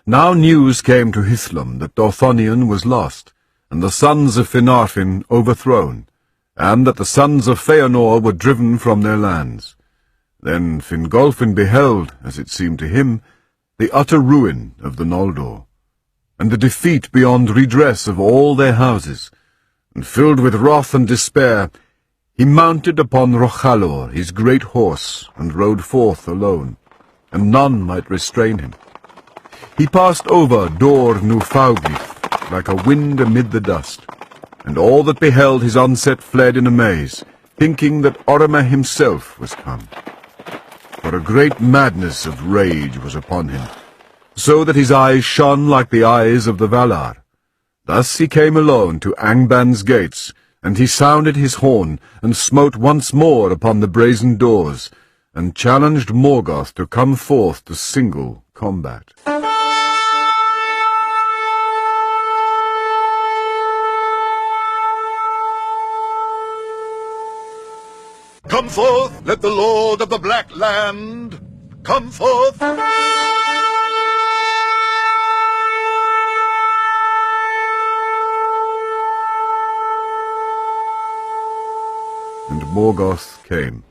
Now news came to Hithlum that Dorthonion was lost, and the sons of Fingolfin overthrown, and that the sons of Fëanor were driven from their lands. Then Fingolfin beheld, as it seemed to him, the utter ruin of the Noldor, and the defeat beyond redress of all their houses, and filled with wrath and despair, he mounted upon Rochalor, his great horse, and rode forth alone, and none might restrain him. He passed over Dor Nufaugif, like a wind amid the dust, and all that beheld his onset fled in amaze, thinking that Orome himself was come. For a great madness of rage was upon him, so that his eyes shone like the eyes of the Valar. Thus he came alone to Angband's gates, and he sounded his horn, and smote once more upon the brazen doors, and challenged Morgoth to come forth to single combat. Come forth, let the Lord of the Black Land come forth. And Morgoth came.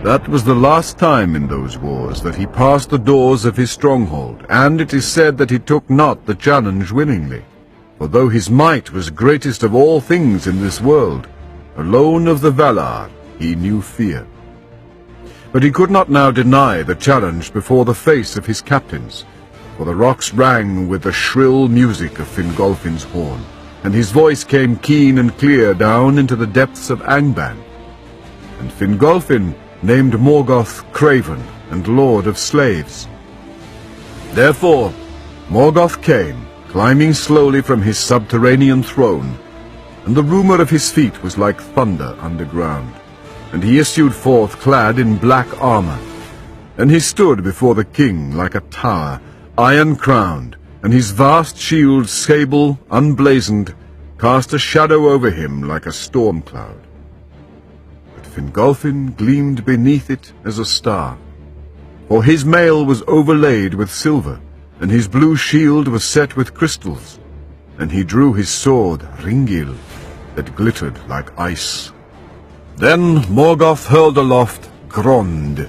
That was the last time in those wars that he passed the doors of his stronghold, and it is said that he took not the challenge willingly. For though his might was greatest of all things in this world, alone of the Valar he knew fear. But he could not now deny the challenge before the face of his captains, for the rocks rang with the shrill music of Fingolfin's horn, and his voice came keen and clear down into the depths of Angband. And Fingolfin named Morgoth Craven and Lord of Slaves. Therefore Morgoth came, climbing slowly from his subterranean throne, and the rumour of his feet was like thunder underground. And he issued forth clad in black armour, and he stood before the king like a tower, iron-crowned, and his vast shield, sable, unblazoned, cast a shadow over him like a storm cloud. But Fingolfin gleamed beneath it as a star, for his mail was overlaid with silver, and his blue shield was set with crystals, and he drew his sword, Ringil, that glittered like ice. Then Morgoth hurled aloft Grond,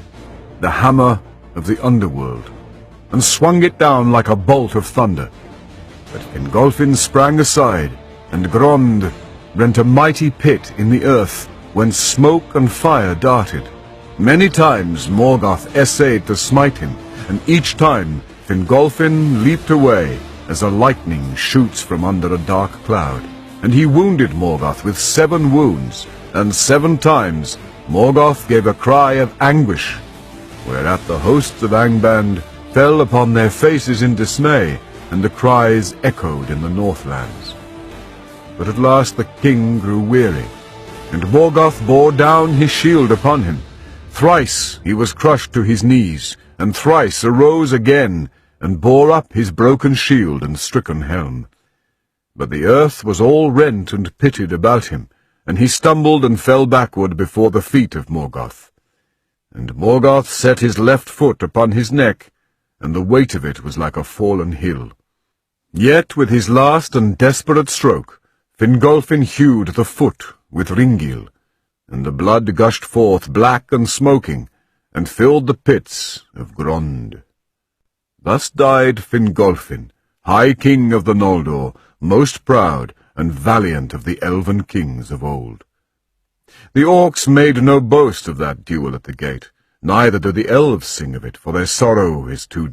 the hammer of the underworld, and swung it down like a bolt of thunder. But Fingolfin sprang aside, and Grond rent a mighty pit in the earth, whence smoke and fire darted. Many times Morgoth essayed to smite him, and each time Fingolfin leaped away, as a lightning shoots from under a dark cloud. And he wounded Morgoth with 7 wounds, and 7 times Morgoth gave a cry of anguish, whereat the hosts of Angband fell upon their faces in dismay, and the cries echoed in the Northlands. But at last the king grew weary, and Morgoth bore down his shield upon him. Thrice he was crushed to his knees, and thrice arose again, and bore up his broken shield and stricken helm. But the earth was all rent and pitted about him, and he stumbled and fell backward before the feet of Morgoth. And Morgoth set his left foot upon his neck, and the weight of it was like a fallen hill. Yet with his last and desperate stroke, Fingolfin hewed the foot with Ringil, and the blood gushed forth black and smoking, and filled the pits of Grond. Thus died Fingolfin, High King of the Noldor, most proud and valiant of the elven kings of old. The orcs made no boast of that duel at the gate, neither do the elves sing of it, for their sorrow is too